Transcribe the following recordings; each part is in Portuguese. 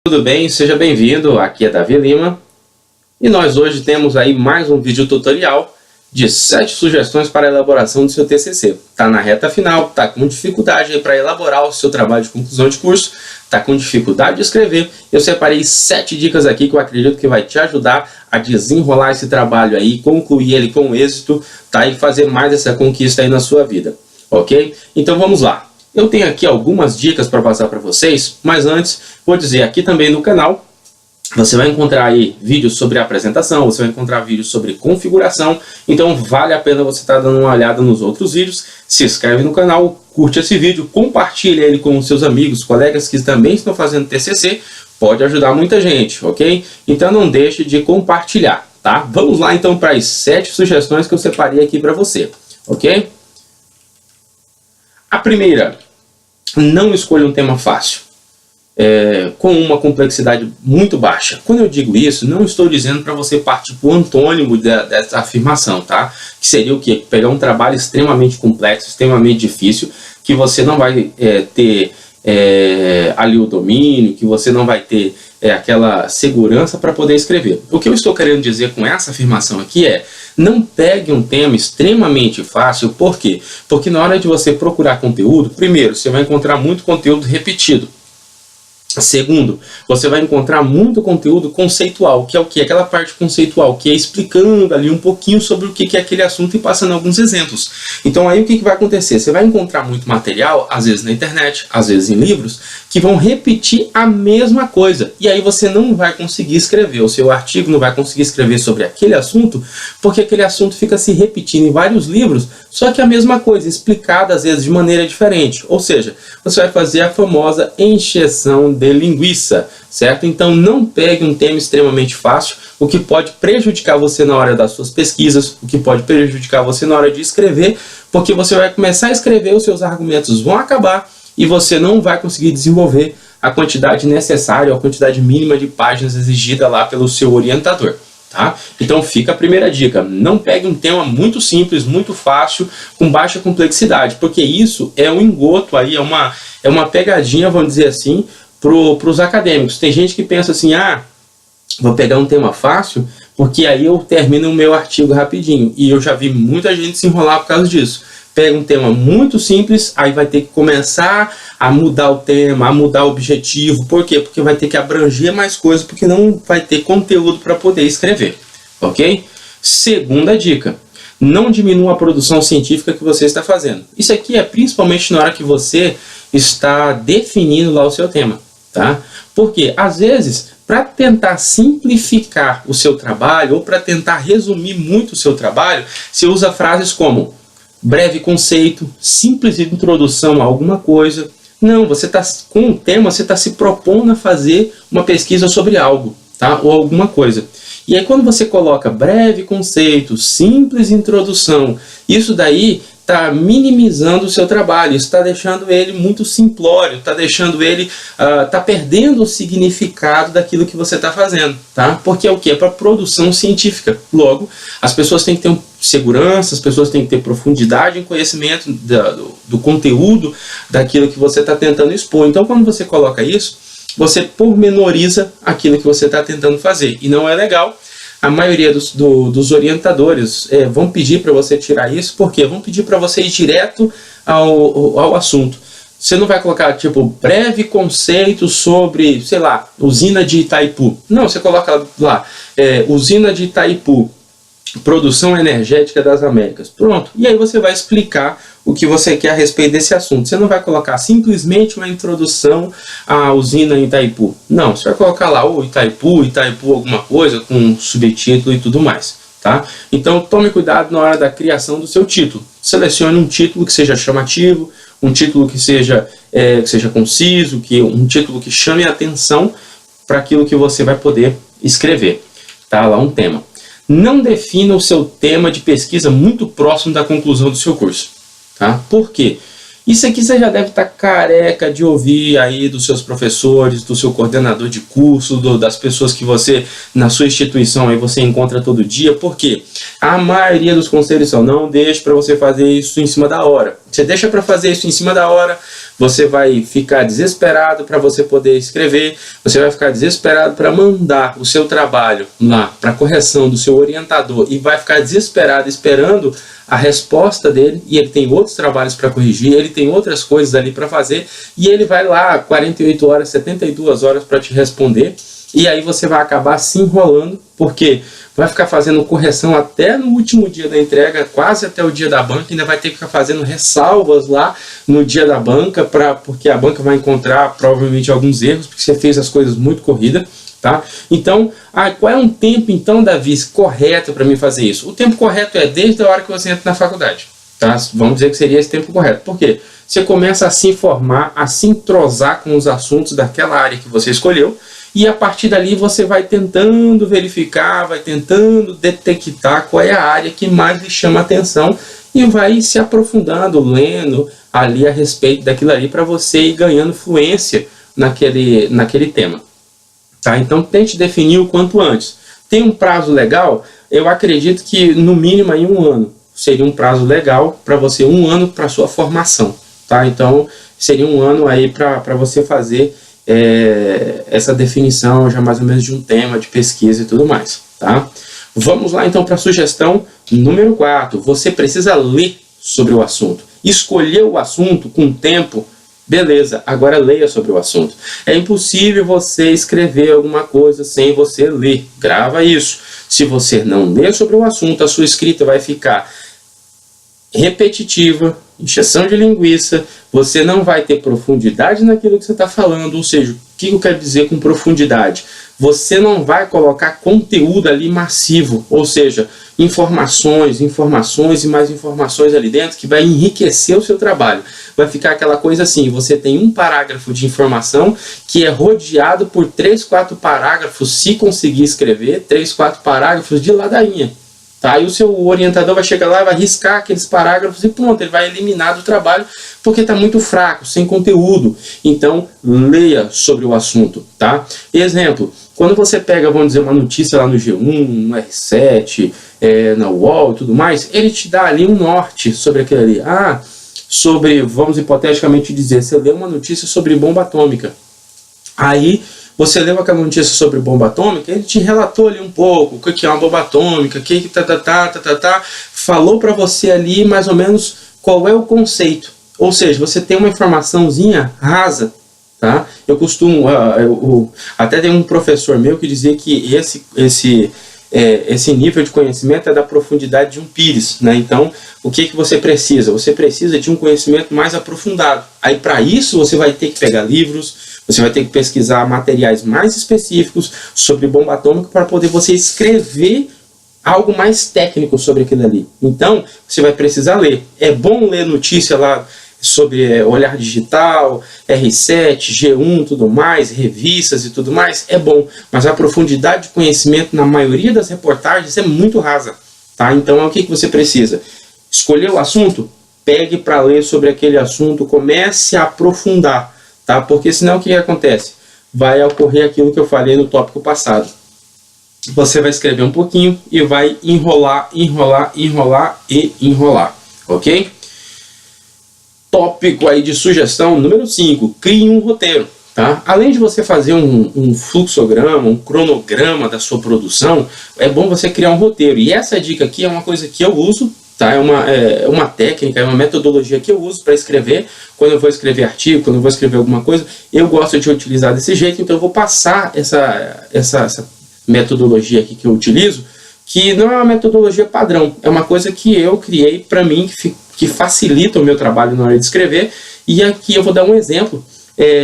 Tudo bem? Seja bem-vindo, aqui é Davi Lima e nós hoje temos aí mais um vídeo tutorial de 7 sugestões para a elaboração do seu TCC. Está na reta final, está com dificuldade para elaborar o seu trabalho de conclusão de curso, está com dificuldade de escrever. Eu separei 7 dicas aqui que eu acredito que vai te ajudar a desenrolar esse trabalho aí, concluir ele com êxito, tá? E fazer mais essa conquista aí na sua vida, ok? Então vamos lá. Eu tenho aqui algumas dicas para passar para vocês, mas antes vou dizer aqui também no canal, você vai encontrar aí vídeos sobre apresentação, você vai encontrar vídeos sobre configuração, então vale a pena você estar dando uma olhada nos outros vídeos, se inscreve no canal, curte esse vídeo, compartilhe ele com os seus amigos, colegas que também estão fazendo TCC, pode ajudar muita gente, ok? Então não deixe de compartilhar, tá? Vamos lá então para as 7 sugestões que eu separei aqui para você, ok? A primeira, não escolha um tema fácil, com uma complexidade muito baixa. Quando eu digo isso, não estou dizendo para você partir para o antônimo dessa afirmação, tá? Que seria o quê? Pegar um trabalho extremamente complexo, extremamente difícil, que você não vai ter ali o domínio, que você não vai ter aquela segurança para poder escrever. O que eu estou querendo dizer com essa afirmação aqui é: não pegue um tema extremamente fácil. Por quê? Porque na hora de você procurar conteúdo, primeiro, você vai encontrar muito conteúdo repetido. Segundo, você vai encontrar muito conteúdo conceitual, que é o que? Aquela parte conceitual, que é explicando ali um pouquinho sobre o que é aquele assunto e passando alguns exemplos. Então aí o que vai acontecer? Você vai encontrar muito material, às vezes na internet, às vezes em livros, que vão repetir a mesma coisa. E aí você não vai conseguir escrever, o seu artigo não vai conseguir escrever sobre aquele assunto, porque aquele assunto fica se repetindo em vários livros, só que a mesma coisa, explicada às vezes de maneira diferente. Ou seja, você vai fazer a famosa encheção de linguiça, certo? Então não pegue um tema extremamente fácil, o que pode prejudicar você na hora das suas pesquisas, o que pode prejudicar você na hora de escrever, porque você vai começar a escrever, os seus argumentos vão acabar e você não vai conseguir desenvolver a quantidade necessária, a quantidade mínima de páginas exigida lá pelo seu orientador. Tá? Então fica a primeira dica, não pegue um tema muito simples, muito fácil, com baixa complexidade, porque isso é um engoto aí, é uma pegadinha, vamos dizer assim, para os acadêmicos. Tem gente que pensa assim, vou pegar um tema fácil, porque aí eu termino o meu artigo rapidinho, e eu já vi muita gente se enrolar por causa disso. Pega um tema muito simples, aí vai ter que começar a mudar o tema, a mudar o objetivo. Por quê? Porque vai ter que abranger mais coisas, porque não vai ter conteúdo para poder escrever, ok? Segunda dica, não diminua a produção científica que você está fazendo. Isso aqui é principalmente na hora que você está definindo lá o seu tema, tá? Porque, às vezes, para tentar simplificar o seu trabalho, ou para tentar resumir muito o seu trabalho, você usa frases como breve conceito, simples introdução a alguma coisa. Não, você está com um tema, você está se propondo a fazer uma pesquisa sobre algo, tá? Ou alguma coisa. E aí quando você coloca breve conceito, simples introdução, isso daí está minimizando o seu trabalho, está deixando ele muito simplório, está deixando ele, está perdendo o significado daquilo que você está fazendo, tá? Porque é o que? É para produção científica. Logo, as pessoas têm que ter segurança, as pessoas têm que ter profundidade em conhecimento do conteúdo daquilo que você está tentando expor. Então, quando você coloca isso, você pormenoriza aquilo que você está tentando fazer. E não é legal. A maioria dos orientadores vão pedir para você tirar isso, porque vão pedir para você ir direto ao assunto. Você não vai colocar, tipo, breve conceito sobre, sei lá, usina de Itaipu. Não, você coloca lá, usina de Itaipu, produção energética das Américas. Pronto. E aí você vai explicar o que você quer a respeito desse assunto. Você não vai colocar simplesmente uma introdução à usina em Itaipu. Não, você vai colocar lá o Itaipu alguma coisa, com um subtítulo e tudo mais. Tá? Então tome cuidado na hora da criação do seu título. Selecione um título que seja chamativo, um título que seja conciso, um título que chame a atenção para aquilo que você vai poder escrever. Tá? Lá um tema. Não defina o seu tema de pesquisa muito próximo da conclusão do seu curso. Tá? Por quê? Isso aqui você já deve estar careca de ouvir aí dos seus professores, do seu coordenador de curso, das pessoas que você, na sua instituição, aí você encontra todo dia. Por quê? A maioria dos conselhos são: não deixe para você fazer isso em cima da hora. Você deixa para fazer isso em cima da hora, você vai ficar desesperado para você poder escrever, você vai ficar desesperado para mandar o seu trabalho lá para correção do seu orientador e vai ficar desesperado esperando a resposta dele, e ele tem outros trabalhos para corrigir, ele tem outras coisas ali para fazer, e ele vai lá 48 horas, 72 horas para te responder, e aí você vai acabar se enrolando, porque vai ficar fazendo correção até no último dia da entrega, quase até o dia da banca, ainda vai ter que ficar fazendo ressalvas lá no dia da banca, porque a banca vai encontrar provavelmente alguns erros, porque você fez as coisas muito corridas. Tá? Então, qual é um tempo, então, Davi, correto para mim fazer isso? O tempo correto é desde a hora que você entra na faculdade. Tá? Vamos dizer que seria esse tempo correto. Por quê? Você começa a se informar, a se entrosar com os assuntos daquela área que você escolheu, e a partir dali você vai tentando verificar, vai tentando detectar qual é a área que mais lhe chama a atenção e vai se aprofundando, lendo ali a respeito daquilo ali para você ir ganhando fluência naquele tema. Tá? Então tente definir o quanto antes. Tem um prazo legal? Eu acredito que no mínimo aí 1 ano seria um prazo legal para você, 1 ano para sua formação. Tá? Então seria 1 ano aí para você fazer essa definição já mais ou menos de um tema de pesquisa e tudo mais. Tá? Vamos lá então para a sugestão número 4. Você precisa ler sobre o assunto. Escolher o assunto com tempo. Beleza, agora leia sobre o assunto. É impossível você escrever alguma coisa sem você ler. Grava isso. Se você não ler sobre o assunto, a sua escrita vai ficar repetitiva, encheção de linguiça, você não vai ter profundidade naquilo que você está falando. Ou seja, o que eu quero dizer com profundidade? Você não vai colocar conteúdo ali massivo, ou seja, informações e mais informações ali dentro que vai enriquecer o seu trabalho. Vai ficar aquela coisa assim, você tem um parágrafo de informação que é rodeado por 3, 4 parágrafos, se conseguir escrever, 3, 4 parágrafos de ladainha. Tá? E o seu orientador vai chegar lá, vai riscar aqueles parágrafos e pronto, ele vai eliminar do trabalho porque está muito fraco, sem conteúdo. Então, leia sobre o assunto. Tá? Exemplo, quando você pega, vamos dizer, uma notícia lá no G1, no R7, na UOL e tudo mais, ele te dá ali um norte sobre aquilo ali. Sobre, vamos hipoteticamente dizer, você lê uma notícia sobre bomba atômica. Aí, você leu aquela notícia sobre bomba atômica, ele te relatou ali um pouco, o que é uma bomba atômica, falou para você ali mais ou menos qual é o conceito. Ou seja, você tem uma informaçãozinha rasa. Tá? Eu costumo, até tem um professor meu que dizia que esse nível de conhecimento é da profundidade de um pires, né? Então, o que você precisa? Você precisa de um conhecimento mais aprofundado. Aí, para isso, você vai ter que pegar livros, você vai ter que pesquisar materiais mais específicos sobre bomba atômica para poder você escrever algo mais técnico sobre aquilo ali. Então, você vai precisar ler. É bom ler notícia lá sobre Olhar Digital, R7, G1, tudo mais, revistas e tudo mais, é bom, mas a profundidade de conhecimento na maioria das reportagens é muito rasa. Tá? Então, o que você precisa? Escolher o assunto? Pegue para ler sobre aquele assunto, comece a aprofundar, tá? Porque senão o que acontece? Vai ocorrer aquilo que eu falei no tópico passado. Você vai escrever um pouquinho e vai enrolar, ok? Tópico aí de sugestão número 5, crie um roteiro. Tá? Além de você fazer um fluxograma, um cronograma da sua produção, é bom você criar um roteiro. E essa dica aqui é uma coisa que eu uso, tá? É uma técnica, é uma metodologia que eu uso para escrever. Quando eu vou escrever artigo, quando eu vou escrever alguma coisa, eu gosto de utilizar desse jeito, então eu vou passar essa metodologia aqui que eu utilizo, que não é uma metodologia padrão, é uma coisa que eu criei para mim, que facilita o meu trabalho na hora de escrever, e aqui eu vou dar um exemplo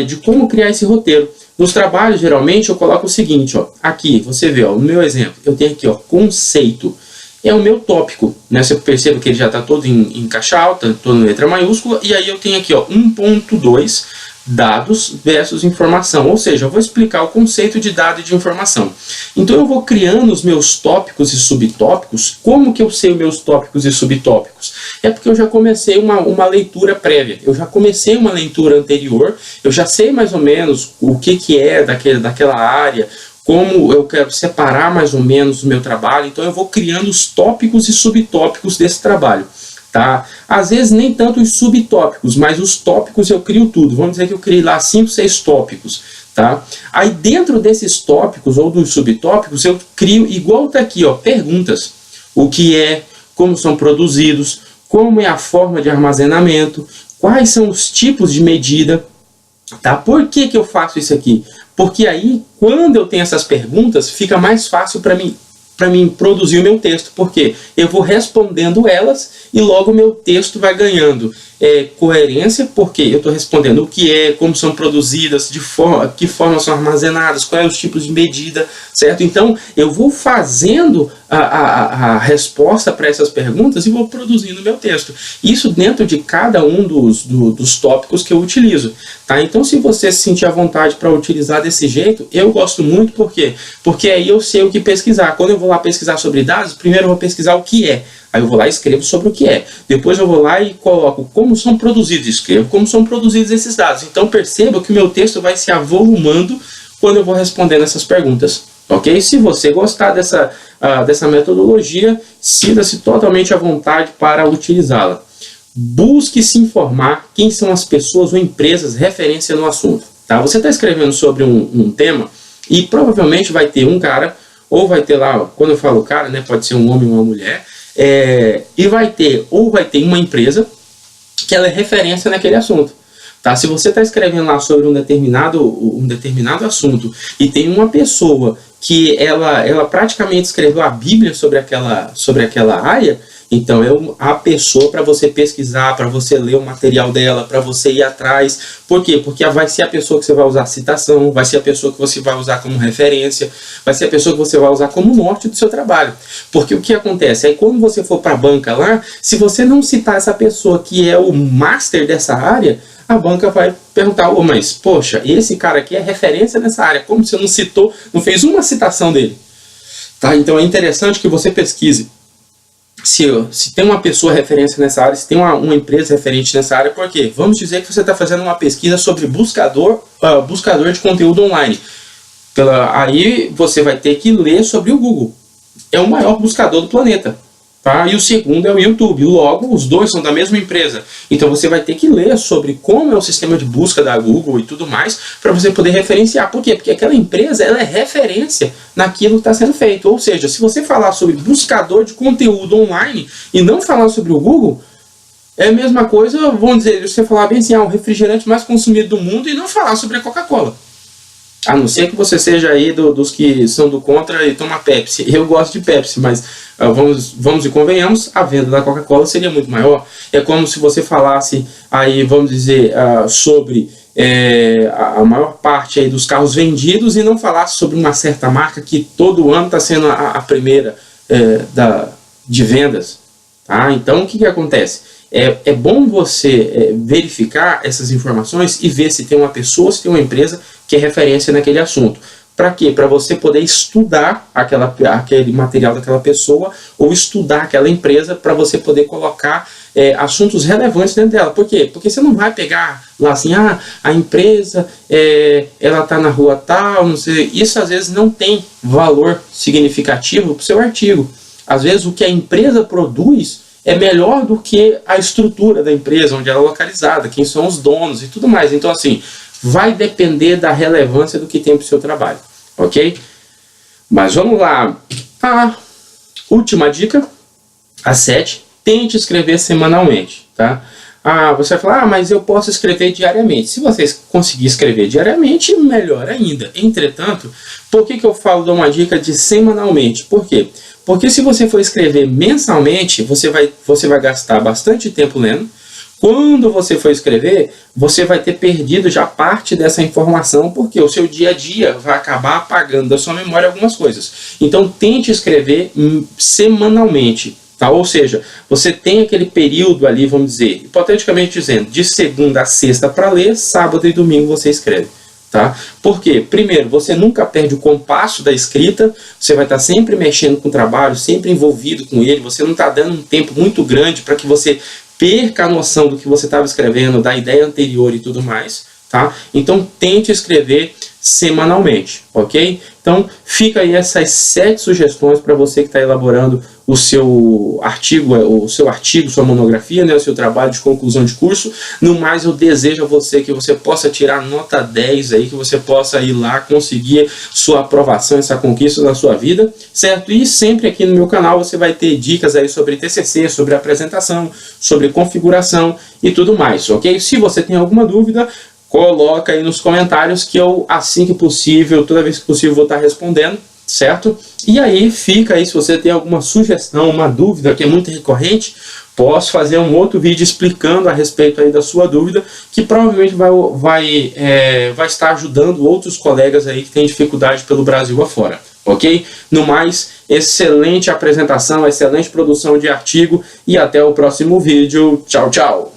de como criar esse roteiro. Nos trabalhos, geralmente, eu coloco o seguinte, ó, aqui, você vê, ó, no meu exemplo, eu tenho aqui, ó, conceito, é o meu tópico, né? Você percebe que ele já está todo em caixa alta, todo em letra maiúscula, e aí eu tenho aqui, ó, 1.2, dados versus informação, ou seja, eu vou explicar o conceito de dado e de informação. Então eu vou criando os meus tópicos e subtópicos. Como que eu sei os meus tópicos e subtópicos? É porque eu já comecei uma leitura prévia, eu já comecei uma leitura anterior, eu já sei mais ou menos o que é daquela área, como eu quero separar mais ou menos o meu trabalho, então eu vou criando os tópicos e subtópicos desse trabalho. tá? Às vezes nem tanto os subtópicos, mas os tópicos eu crio tudo. Vamos dizer que eu criei lá 5, 6 tópicos, tá? Aí dentro desses tópicos ou dos subtópicos eu crio, igual tá aqui, ó, perguntas. O que é, como são produzidos, como é a forma de armazenamento, quais são os tipos de medida, tá? Por que que eu faço isso aqui? Porque aí, quando eu tenho essas perguntas, fica mais fácil para mim produzir o meu texto, porque eu vou respondendo elas e logo o meu texto vai ganhando coerência, porque eu estou respondendo o que é, como são produzidas, que forma são armazenadas, quais os tipos de medida, certo? Então, eu vou fazendo a resposta para essas perguntas e vou produzindo o meu texto. Isso dentro de cada um dos tópicos que eu utilizo, tá? Então, se você se sentir à vontade para utilizar desse jeito, eu gosto muito, por quê? Porque aí eu sei o que pesquisar. Quando eu vou lá pesquisar sobre dados, primeiro eu vou pesquisar o que é. Aí eu vou lá e escrevo sobre o que é. Depois eu vou lá e coloco como são produzidos, escrevo como são produzidos esses dados. Então perceba que o meu texto vai se avolumando quando eu vou respondendo essas perguntas. Ok? Se você gostar dessa metodologia, sinta-se totalmente à vontade para utilizá-la. Busque se informar quem são as pessoas ou empresas referência no assunto. Tá? Você está escrevendo sobre um tema e provavelmente vai ter um cara, ou vai ter lá, quando eu falo cara, né, pode ser um homem ou uma mulher, e vai ter uma empresa que ela é referência naquele assunto. Tá? Se você está escrevendo lá sobre um determinado assunto e tem uma pessoa que ela praticamente escreveu a Bíblia sobre aquela área, então é a pessoa para você pesquisar, para você ler o material dela, para você ir atrás. Por quê? Porque vai ser a pessoa que você vai usar citação, vai ser a pessoa que você vai usar como referência, vai ser a pessoa que você vai usar como norte do seu trabalho. Porque o que acontece? Aí quando você for para a banca lá, se você não citar essa pessoa que é o master dessa área, a banca vai perguntar, mas poxa, esse cara aqui é referência nessa área, como você não citou, não fez uma citação dele? Tá? Então é interessante que você pesquise se tem uma pessoa referência nessa área, se tem uma empresa referente nessa área. Por quê? Vamos dizer que você está fazendo uma pesquisa sobre buscador de conteúdo online. Aí você vai ter que ler sobre o Google. É o maior buscador do planeta. Tá? E o segundo é o YouTube. Logo, os dois são da mesma empresa. Então você vai ter que ler sobre como é o sistema de busca da Google e tudo mais, para você poder referenciar. Por quê? Porque aquela empresa ela é referência naquilo que está sendo feito. Ou seja, se você falar sobre buscador de conteúdo online e não falar sobre o Google, é a mesma coisa, vamos dizer, você falar bem assim, o refrigerante mais consumido do mundo e não falar sobre a Coca-Cola. A não ser que você seja aí dos que são do contra e toma Pepsi. Eu gosto de Pepsi, mas vamos e convenhamos, a venda da Coca-Cola seria muito maior. É como se você falasse aí, vamos dizer, sobre a maior parte aí dos carros vendidos e não falasse sobre uma certa marca que todo ano está sendo a primeira de vendas. Tá? Então, o que acontece? É bom você verificar essas informações e ver se tem uma pessoa, se tem uma empresa que é referência naquele assunto. Para quê? Para você poder estudar aquele material daquela pessoa ou estudar aquela empresa para você poder colocar assuntos relevantes dentro dela. Por quê? Porque você não vai pegar lá assim, a empresa ela está na rua tal, não sei. Isso às vezes não tem valor significativo para o seu artigo. Às vezes o que a empresa produz é melhor do que a estrutura da empresa, onde ela é localizada, quem são os donos e tudo mais. Então, assim, vai depender da relevância do que tem para o seu trabalho, ok? Mas vamos lá. A última dica, a 7, tente escrever semanalmente, tá? Você vai falar, mas eu posso escrever diariamente. Se você conseguir escrever diariamente, melhor ainda. Entretanto, por que eu falo de uma dica de semanalmente? Por quê? Porque se você for escrever mensalmente, você vai gastar bastante tempo lendo. Quando você for escrever, você vai ter perdido já parte dessa informação, porque o seu dia a dia vai acabar apagando da sua memória algumas coisas. Então, tente escrever semanalmente. Tá? Ou seja, você tem aquele período ali, vamos dizer, hipoteticamente dizendo, de segunda a sexta para ler, sábado e domingo você escreve. Tá? Por quê? Primeiro, você nunca perde o compasso da escrita, você vai estar sempre mexendo com o trabalho, sempre envolvido com ele, você não está dando um tempo muito grande para que você perca a noção do que você estava escrevendo, da ideia anterior e tudo mais. Tá? Então, tente escrever semanalmente, ok? Então, fica aí essas 7 sugestões para você que está elaborando o seu artigo, sua monografia, né, o seu trabalho de conclusão de curso. No mais, eu desejo a você que você possa tirar nota 10 aí, que você possa ir lá conseguir sua aprovação, essa conquista da sua vida, certo? E sempre aqui no meu canal você vai ter dicas aí sobre TCC, sobre apresentação, sobre configuração e tudo mais, ok? Se você tem alguma dúvida, coloca aí nos comentários que eu, assim que possível, toda vez que possível, vou estar respondendo, certo? E aí fica aí, se você tem alguma sugestão, uma dúvida que é muito recorrente, posso fazer um outro vídeo explicando a respeito aí da sua dúvida, que provavelmente vai estar ajudando outros colegas aí que têm dificuldade pelo Brasil afora, ok? No mais, excelente apresentação, excelente produção de artigo e até o próximo vídeo. Tchau, tchau!